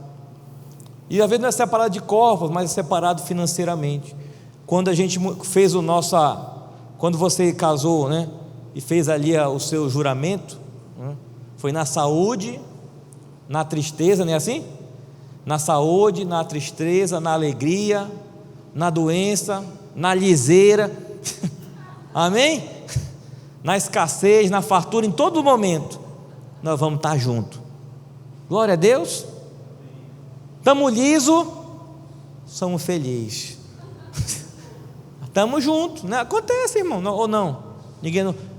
e às vezes não é separado de corpos, mas é separado financeiramente. Quando a gente fez quando você casou, né, e fez ali o seu juramento, né, foi na saúde, na tristeza, não é assim? Na saúde, na tristeza, na alegria, na doença, na liseira, amém? Na escassez, na fartura, em todo momento, nós vamos estar juntos. Glória a Deus. Estamos liso, somos felizes. Estamos juntos, né? Acontece, irmão, não, ou não?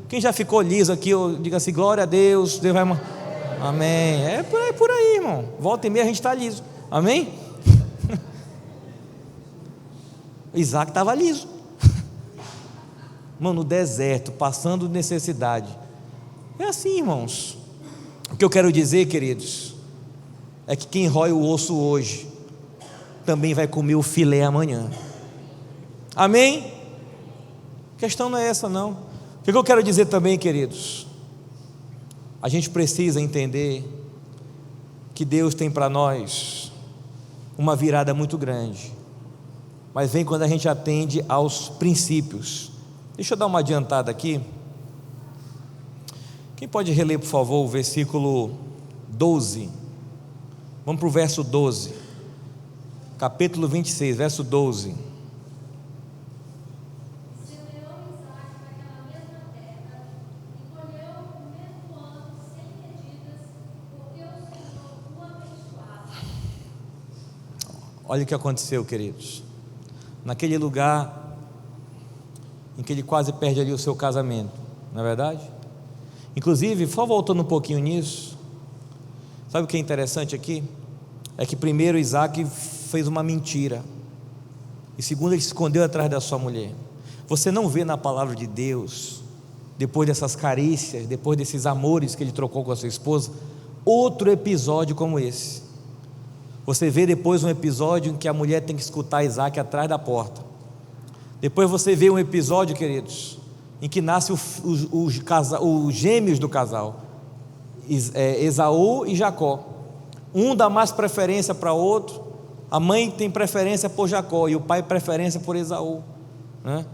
Quem já ficou liso aqui, diga assim, glória a Deus, Deus vai. Amém. É por aí, irmão. Volta e meia a gente está liso. Amém? Isaac estava liso, mano, no deserto, passando necessidade. É assim, irmãos. O que eu quero dizer, queridos, é que quem rói o osso hoje também vai comer o filé amanhã. Amém? A questão não é essa, não. O que eu quero dizer também, queridos, a gente precisa entender que Deus tem para nós uma virada muito grande, mas vem quando a gente atende aos princípios. Deixa eu dar uma adiantada aqui. Quem pode reler, por favor, o versículo 12? Vamos para o verso 12, capítulo 26, verso 12. Olha o que aconteceu, queridos, naquele lugar em que ele quase perde ali o seu casamento, não é verdade? Inclusive, só voltando um pouquinho nisso, sabe o que é interessante aqui? É que primeiro Isaac fez uma mentira, e segundo ele se escondeu atrás da sua mulher. Você não vê na palavra de Deus, depois dessas carícias, depois desses amores que ele trocou com a sua esposa, outro episódio como esse. Você vê depois um episódio em que a mulher tem que escutar Isaac atrás da porta. Depois você vê um episódio, queridos, em que nasce os gêmeos do casal, Esaú e Jacó. Um dá mais preferência para o outro, a mãe tem preferência por Jacó e o pai preferência por Esaú, né?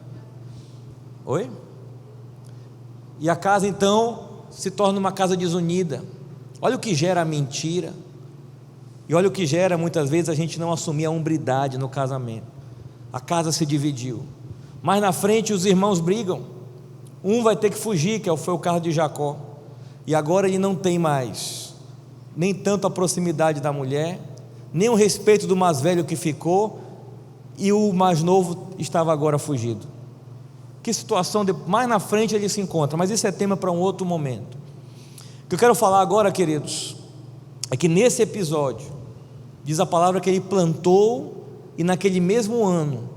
Oi? E a casa então se torna uma casa desunida. Olha o que gera a mentira, e olha o que gera muitas vezes a gente não assumir a hombridade no casamento. A casa se dividiu. Mais na frente os irmãos brigam, um vai ter que fugir, que foi o caso de Jacó, e agora ele não tem mais nem tanto a proximidade da mulher, nem o respeito do mais velho que ficou, e o mais novo estava agora fugido. Que situação, mais na frente ele se encontra, mas isso é tema para um outro momento. O que eu quero falar agora, queridos, é que nesse episódio, diz a palavra que ele plantou, e naquele mesmo ano,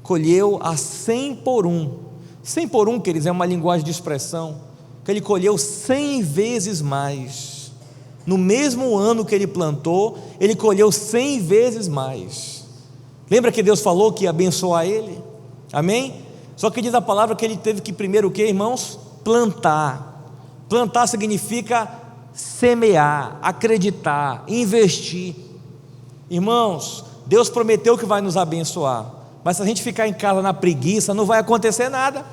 colheu a 100 por 1. 100 por 1, queridos, é uma linguagem de expressão, que ele colheu 100 vezes mais. No mesmo ano que ele plantou, ele colheu 100 vezes mais. Lembra que Deus falou que ia abençoar ele? Amém? Só que diz a palavra que ele teve que primeiro o que, irmãos? Plantar. Plantar significa semear, acreditar, investir. Irmãos, Deus prometeu que vai nos abençoar, mas se a gente ficar em casa na preguiça, não vai acontecer nada.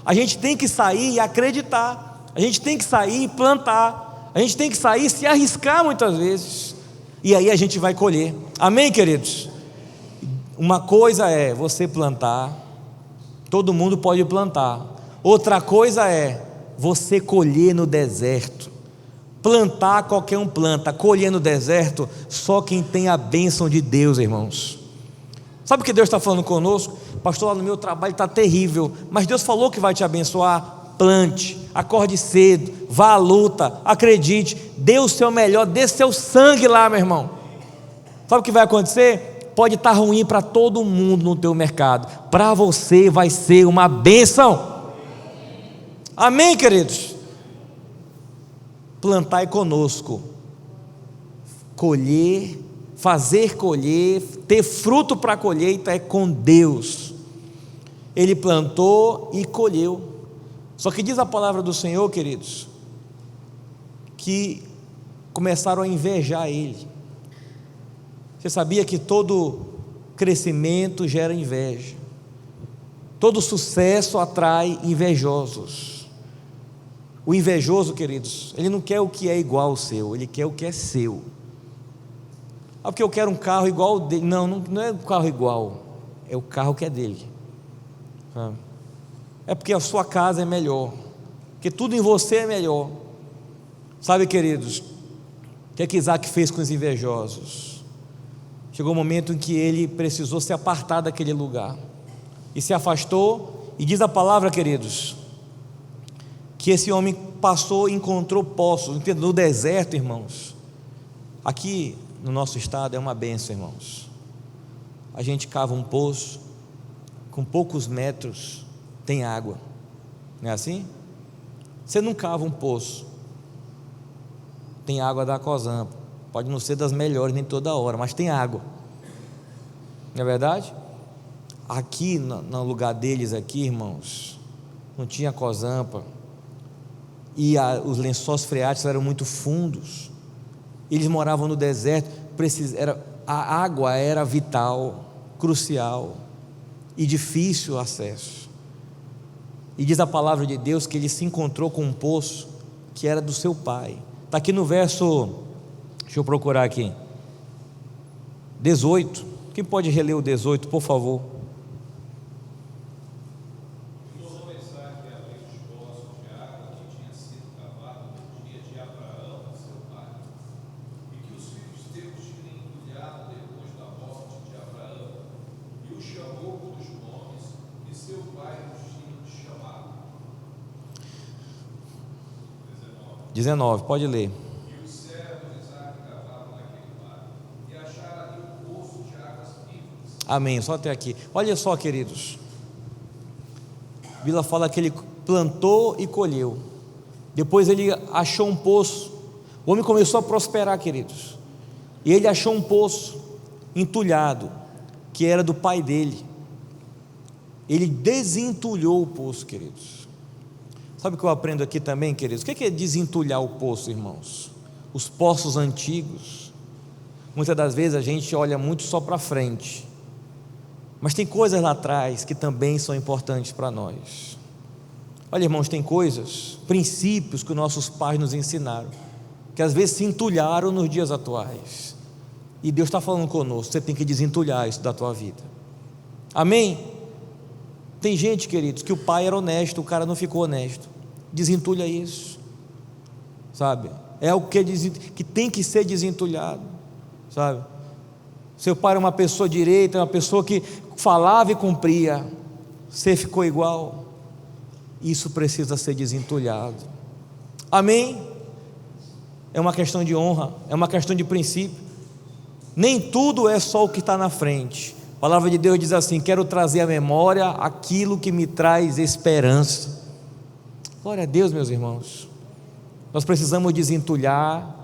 A gente tem que sair e acreditar, a gente tem que sair e plantar, a gente tem que sair e se arriscar muitas vezes, e aí a gente vai colher. Amém, queridos? Uma coisa é você plantar, todo mundo pode plantar. Outra coisa é você colher no deserto. Plantar qualquer um planta, colher no deserto só quem tem a bênção de Deus, irmãos. Sabe o que Deus está falando conosco? Pastor, lá no meu trabalho está terrível, mas Deus falou que vai te abençoar. Plante, acorde cedo, vá à luta, acredite, dê o seu melhor, dê seu sangue lá, meu irmão. Sabe o que vai acontecer? Pode estar ruim para todo mundo no teu mercado, para você vai ser uma bênção. Amém, queridos? Plantar é conosco, colher, fazer colher, ter fruto para a colheita é com Deus. Ele plantou e colheu. Só que diz a palavra do Senhor, queridos, que começaram a invejar ele. Você sabia que todo crescimento gera inveja, todo sucesso atrai invejosos. O invejoso, queridos, ele não quer o que é igual ao seu, ele quer o que é seu. Porque eu quero um carro igual ao dele. Não é o carro igual, é o carro que é dele. É porque a sua casa é melhor, porque tudo em você é melhor. Sabe, queridos, o que Isaac fez com os invejosos? Chegou um momento em que ele precisou se apartar daquele lugar, e se afastou, e diz a palavra, queridos, que esse homem passou e encontrou poços no deserto, irmãos. Aqui no nosso estado é uma bênção, irmãos. A gente cava um poço, com poucos metros tem água, não é assim? Você não cava um poço, tem água da Cozampa, pode não ser das melhores nem toda hora, mas tem água, não é verdade? Aqui no lugar deles aqui, irmãos, não tinha Cozampa, e os lençóis freáticos eram muito fundos, eles moravam no deserto, a água era vital, crucial e difícil acesso. E diz a palavra de Deus que ele se encontrou com um poço que era do seu pai. Está aqui no verso, deixa eu procurar aqui, 18. Quem pode reler o 18, por favor? E 19, pode ler. o servo de Isaac cavava naquele vale, e acharam ali um poço de águas vivas. Amém, só até aqui. Olha só, queridos, Bíblia fala que ele plantou e colheu, depois ele achou um poço, o homem começou a prosperar, queridos, e ele achou um poço, entulhado, que era do pai dele. Ele desentulhou o poço, queridos. Sabe o que eu aprendo aqui também, queridos? O que é desentulhar o poço, irmãos? Os poços antigos, muitas das vezes a gente olha muito só para frente, mas tem coisas lá atrás que também são importantes para nós. Olha, irmãos, tem coisas, princípios que nossos pais nos ensinaram, que às vezes se entulharam nos dias atuais, e Deus está falando conosco, você tem que desentulhar isso da tua vida. Amém? Tem gente, queridos, que o pai era honesto, o cara não ficou honesto. Desentulha isso, sabe? É algo que tem que ser desentulhado, sabe? Seu pai era uma pessoa direita, uma pessoa que falava e cumpria, você ficou igual. Isso precisa ser desentulhado. Amém? É uma questão de honra, é uma questão de princípio. Nem tudo é só o que está na frente. A palavra de Deus diz assim: quero trazer à memória aquilo que me traz esperança. Glória a Deus, meus irmãos. Nós precisamos desentulhar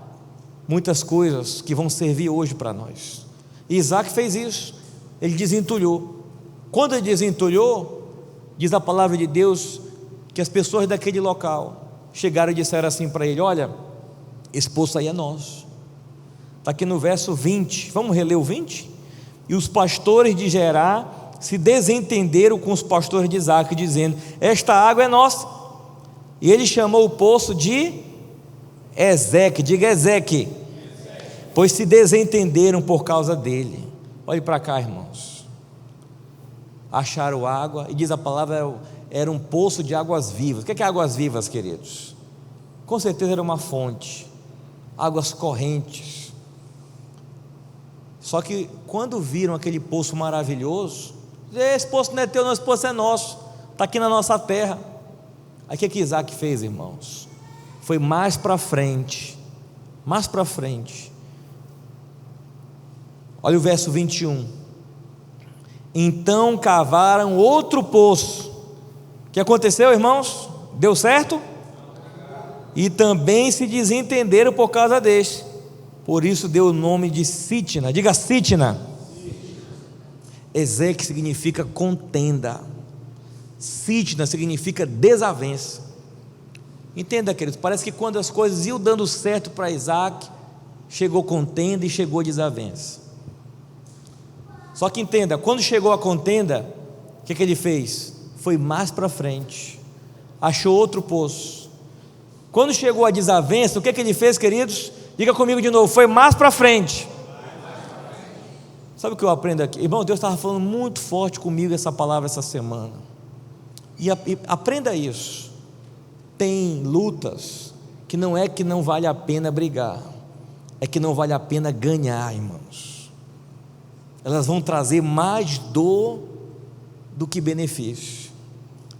muitas coisas que vão servir hoje para nós. E Isaac fez isso, ele desentulhou. Quando ele desentulhou, diz a palavra de Deus que as pessoas daquele local chegaram e disseram assim para ele: olha, esse poço aí é nosso. Está aqui no verso 20, vamos reler o 20? E os pastores de Gerar se desentenderam com os pastores de Isaac, dizendo: esta água é nossa. E ele chamou o poço de Ezeque, diga Ezeque, pois se desentenderam por causa dele. Olhe para cá, irmãos. Acharam água, e diz a palavra, era um poço de águas vivas. O que é águas vivas, queridos? Com certeza era uma fonte, águas correntes. Só que quando viram aquele poço maravilhoso, esse poço não é teu, não, esse poço é nosso, está aqui na nossa terra. Aí o que Isaac fez, irmãos? Foi mais para frente. Olha o verso 21. Então cavaram outro poço. O que aconteceu, irmãos? Deu certo? E também se desentenderam por causa deste. Por isso deu o nome de Sitna. Diga Sitna. Ezeque significa contenda. Sitna significa desavença. Entenda, queridos, parece que quando as coisas iam dando certo para Isaac, chegou contenda e chegou desavença. Só que entenda, quando chegou a contenda, o que ele fez? Foi mais para frente, achou outro poço. Quando chegou a desavença, o que ele fez, queridos? Diga comigo de novo, foi mais para frente. Sabe o que eu aprendo aqui? Irmão, Deus estava falando muito forte comigo essa palavra essa semana. E aprenda isso. Tem lutas que não é que não vale a pena brigar, é que não vale a pena ganhar, irmãos. Elas vão trazer mais dor do que benefício.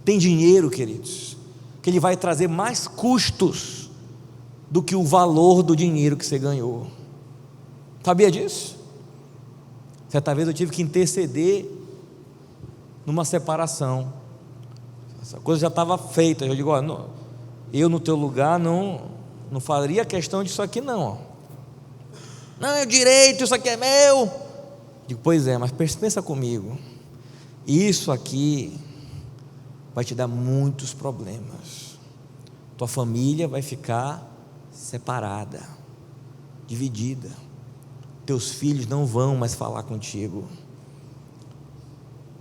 Tem dinheiro, queridos, que ele vai trazer mais custos do que o valor do dinheiro que você ganhou. Sabia disso? Certa vez eu tive que interceder numa separação. Essa coisa já estava feita. Eu digo: ó, eu no teu lugar não faria questão disso aqui não. Não, é direito, isso aqui é meu. Digo: pois é, mas pensa comigo, isso aqui vai te dar muitos problemas. Tua família vai ficar separada, dividida. Teus filhos não vão mais falar contigo.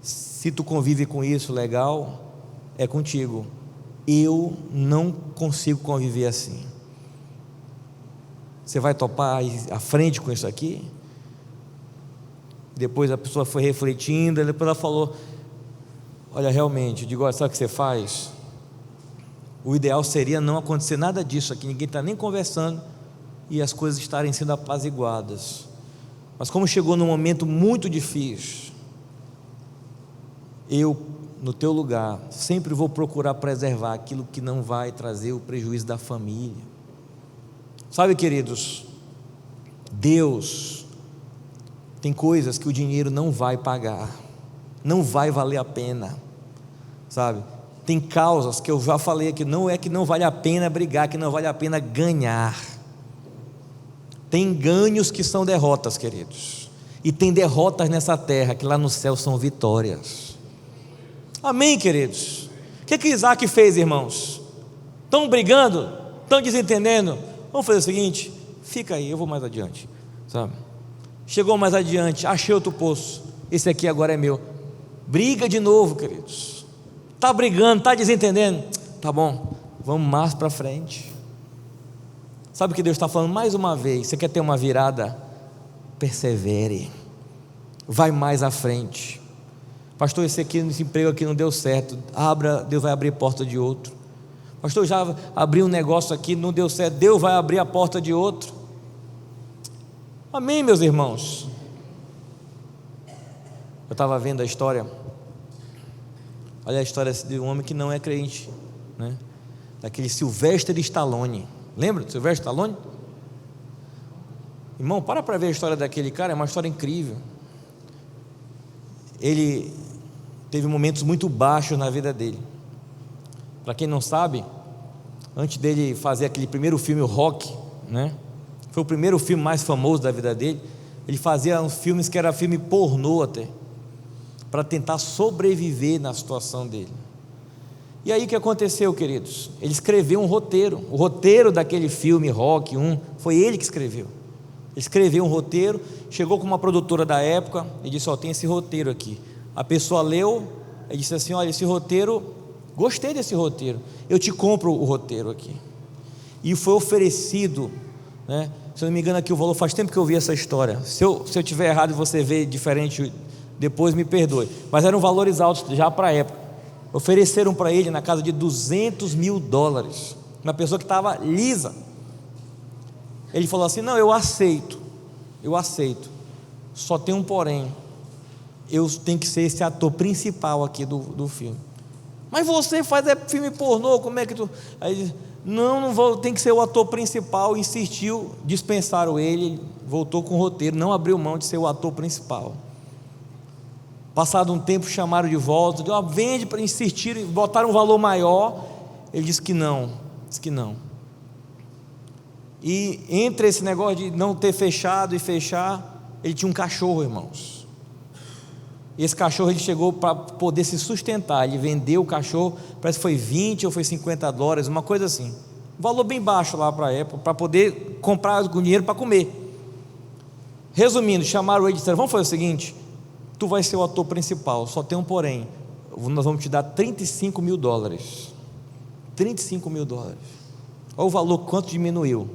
Se tu convive com isso, legal, é contigo. Eu não consigo conviver assim. Você vai topar à frente com isso aqui? Depois a pessoa foi refletindo, depois ela falou: olha, realmente, eu digo: olha, sabe o que você faz? O ideal seria não acontecer nada disso aqui, ninguém está nem conversando e as coisas estarem sendo apaziguadas. Mas como chegou num momento muito difícil, eu, no teu lugar, sempre vou procurar preservar aquilo que não vai trazer o prejuízo da família. Sabe, queridos, Deus tem coisas que o dinheiro não vai pagar, não vai valer a pena, sabe? Tem causas que eu já falei aqui, não é que não vale a pena brigar, que não vale a pena ganhar. Tem ganhos que são derrotas, queridos. E tem derrotas nessa terra, que lá no céu são vitórias. Amém, queridos? O que Isaac fez, irmãos? Estão brigando? Estão desentendendo? Vamos fazer o seguinte: fica aí, eu vou mais adiante, sabe? Chegou mais adiante, achei outro poço, esse aqui agora é meu. Briga de novo, queridos. Está brigando, está desentendendo? Tá bom, vamos mais para frente. Sabe o que Deus está falando mais uma vez? Você quer ter uma virada? Persevere, vai mais à frente. Pastor, esse emprego aqui não deu certo. Deus vai abrir a porta de outro. Pastor, já abri um negócio aqui, não deu certo. Deus vai abrir a porta de outro. Amém, meus irmãos? Eu estava vendo a história. Olha a história de um homem que não é crente, né? Daquele Sylvester Stallone. Lembra do Sylvester Stallone? Irmão, para ver a história daquele cara, é uma história incrível. Ele teve momentos muito baixos na vida dele. Para quem não sabe, antes dele fazer aquele primeiro filme, o Rock, né? Foi o primeiro filme mais famoso da vida dele. Ele fazia uns filmes que era filme pornô até, para tentar sobreviver na situação dele. E aí o que aconteceu, queridos? Ele escreveu um roteiro. O roteiro daquele filme Rock 1 foi ele que escreveu. Ele escreveu um roteiro, chegou com uma produtora da época e disse: tem esse roteiro aqui. A pessoa leu e disse assim: olha, esse roteiro, gostei desse roteiro, eu te compro o roteiro aqui. E foi oferecido, né? Se eu não me engano aqui o valor, faz tempo que eu vi essa história. Se eu tiver errado e você vê diferente depois, me perdoe, mas eram valores altos já para a época. Ofereceram para ele na casa de $200 mil, uma pessoa que estava lisa. Ele falou assim: não, eu aceito, só tem um porém, eu tenho que ser esse ator principal aqui do filme. Mas você faz filme pornô, como é que tu... Aí ele disse: não vou, tem que ser o ator principal. Insistiu, dispensaram ele, voltou com o roteiro, não abriu mão de ser o ator principal. Passado um tempo, chamaram de volta, vende, para insistir, botaram um valor maior. Ele disse que não. E entre esse negócio de não ter fechado e fechar, ele tinha um cachorro, irmãos. E esse cachorro, ele chegou para poder se sustentar. Ele vendeu o cachorro, parece que foi 20 ou foi $50, uma coisa assim, um valor bem baixo lá para a época, para poder comprar com dinheiro para comer. Resumindo, chamaram ele e disseram: vamos fazer o seguinte, tu vai ser o ator principal, só tem um porém, nós vamos te dar $35 mil. $35 mil. Olha o valor, quanto diminuiu.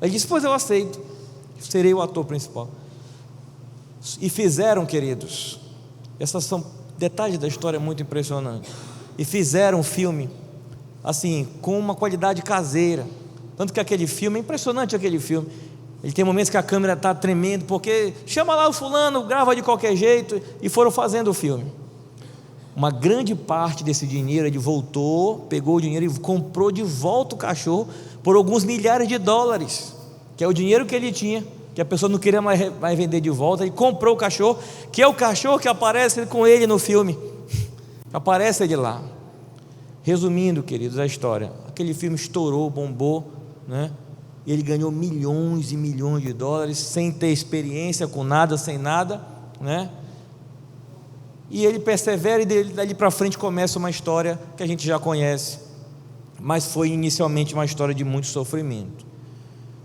Ele disse: pois eu aceito, serei o ator principal. E fizeram, queridos, essas são detalhes da história muito impressionantes. E fizeram um filme assim, com uma qualidade caseira. Tanto que aquele filme, é impressionante aquele filme. Ele tem momentos que a câmera está tremendo, porque chama lá o fulano, grava de qualquer jeito, e foram fazendo o filme. Uma grande parte desse dinheiro ele voltou, pegou o dinheiro e comprou de volta o cachorro por alguns milhares de dólares, que é o dinheiro que ele tinha, que a pessoa não queria mais vender de volta. Ele comprou o cachorro, que é o cachorro que aparece com ele no filme, aparece ele lá. Resumindo, queridos, a história, aquele filme estourou, bombou, né? Ele ganhou milhões e milhões de dólares, sem ter experiência com nada, sem nada, né? E ele persevera, e dali para frente começa uma história que a gente já conhece, mas foi inicialmente uma história de muito sofrimento.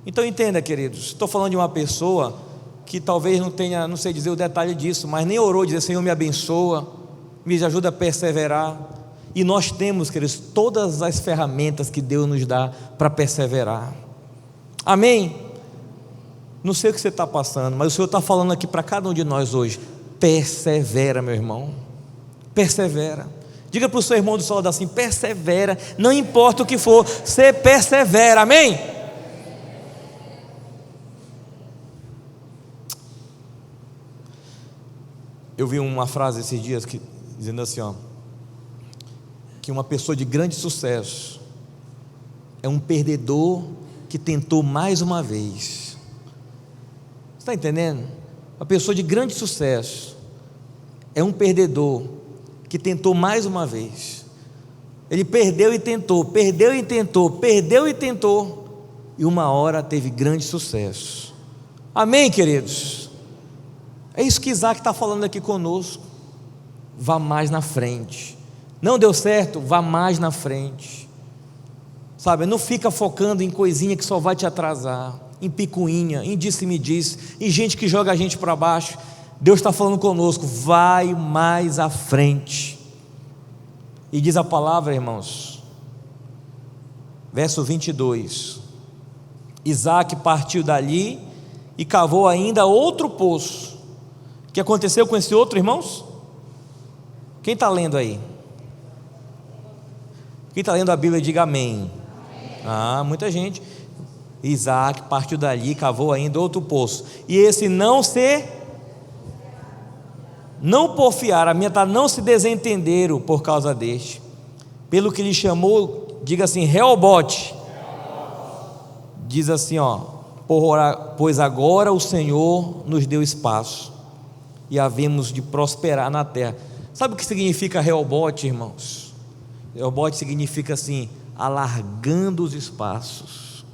Então entenda, queridos, estou falando de uma pessoa que talvez não tenha, não sei dizer o detalhe disso, mas nem orou, dizer: Senhor, me abençoa, me ajuda a perseverar. E nós temos, queridos, todas as ferramentas que Deus nos dá para perseverar. Amém? Não sei o que você está passando, mas o Senhor está falando aqui para cada um de nós hoje: persevera, meu irmão, persevera. Diga para o seu irmão do seu lado assim: persevera, não importa o que for, você persevera. Amém? Eu vi uma frase esses dias dizendo assim, que uma pessoa de grande sucesso é um perdedor que tentou mais uma vez. Você está entendendo? Uma pessoa de grande sucesso é um perdedor que tentou mais uma vez. Ele perdeu e tentou, perdeu e tentou, perdeu e tentou, e uma hora teve grande sucesso. Amém, queridos? É isso que Isaac está falando aqui conosco. Vá mais na frente. Não deu certo? Vá mais na frente. Sabe, não fica focando em coisinha que só vai te atrasar, em picuinha, em disse-me-disse, em gente que joga a gente para baixo. Deus está falando conosco, vai mais à frente. E diz a palavra, irmãos, verso 22, Isaac partiu dali e cavou ainda outro poço. O que aconteceu com esse outro, irmãos? Quem está lendo aí? Quem está lendo a Bíblia, diga amém. Ah, muita gente. Isaac partiu dali, cavou ainda outro poço, e esse não porfiaram, a minha está não se desentenderam por causa deste, pelo que lhe chamou, diga assim, Reobote. Diz assim, pois agora o Senhor nos deu espaço e havemos de prosperar na terra. Sabe o que significa Reobote, irmãos? Reobote significa assim, alargando os espaços.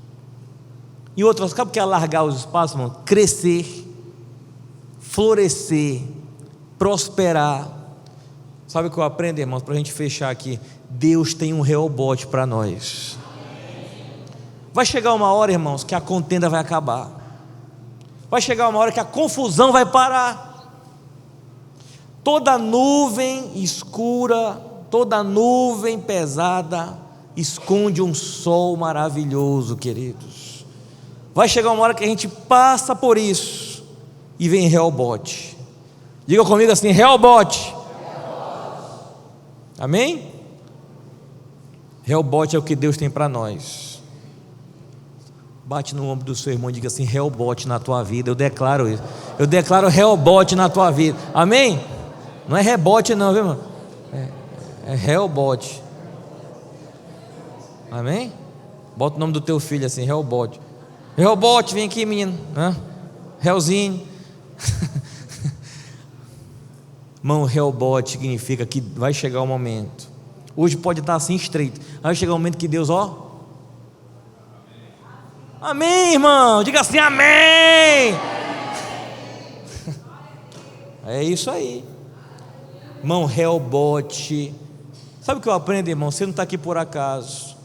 E outras, sabe o que é alargar os espaços, irmão? Crescer, florescer, prosperar. Sabe o que eu aprendo, irmãos, para a gente fechar aqui? Deus tem um Reobote para nós. Vai chegar uma hora, irmãos, que a contenda vai acabar. Vai chegar uma hora que a confusão vai parar. Toda nuvem escura, toda nuvem pesada esconde um sol maravilhoso, queridos. Vai chegar uma hora que a gente passa por isso e vem Reobote. Diga comigo assim, Reobote. Amém? Reobote é o que Deus tem para nós. Bate no ombro do seu irmão e diga assim, Reobote na tua vida. Eu declaro isso. Eu declaro Reobote na tua vida. Amém? Não é rebote não, viu, irmão? É Reobote. Amém? Bota o nome do teu filho assim, Reobote. Reobote, vem aqui, menino. Reozinho. Irmão, Reobote significa que vai chegar o momento. Hoje pode estar assim estreito. Vai chegar o momento que Deus, amém, irmão. Diga assim, amém. É isso aí. Irmão, Reobote. Sabe o que eu aprendo, irmão? Você não está aqui por acaso.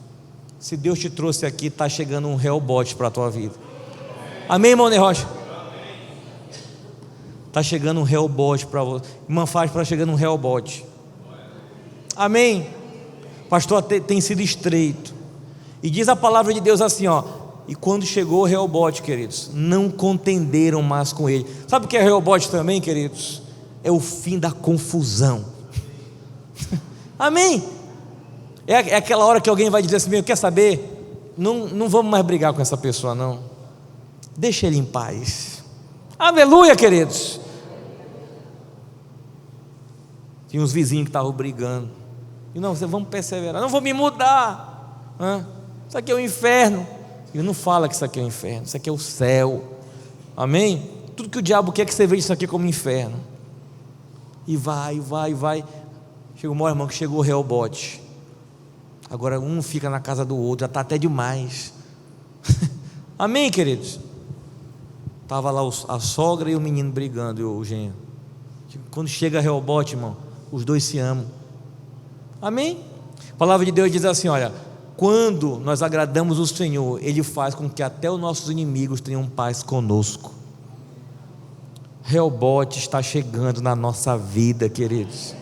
Se Deus te trouxe aqui, está chegando um Reobote para a tua vida. Amém, irmão Ney Rocha? Está chegando um Reobote para você. Irmã Faz, para chegando um Reobote. Amém? Pastor, tem sido estreito. E diz a palavra de Deus assim, e quando chegou o Reobote, queridos, não contenderam mais com ele. Sabe o que é Reobote também, queridos? É o fim da confusão. Amém? É aquela hora que alguém vai dizer assim, quer saber? Não vamos mais brigar com essa pessoa não. Deixa ele em paz. Aleluia, queridos. Tinha uns vizinhos que estavam brigando. E não, vamos perseverar. Não vou me mudar. Isso aqui é o inferno. Ele não fala que isso aqui é o inferno. Isso aqui é o céu. Amém? Tudo que o diabo quer que você veja isso aqui como inferno. E vai. Chegou uma hora, irmão, que chegou o Reobote. Agora um fica na casa do outro. Já está até demais. Amém, queridos? Estava lá a sogra e o menino brigando, e o genro. Quando chega Reobote, irmão, os dois se amam. Amém? A palavra de Deus diz assim, olha, quando nós agradamos o Senhor, Ele faz com que até os nossos inimigos tenham paz conosco. Reobote está chegando na nossa vida, queridos.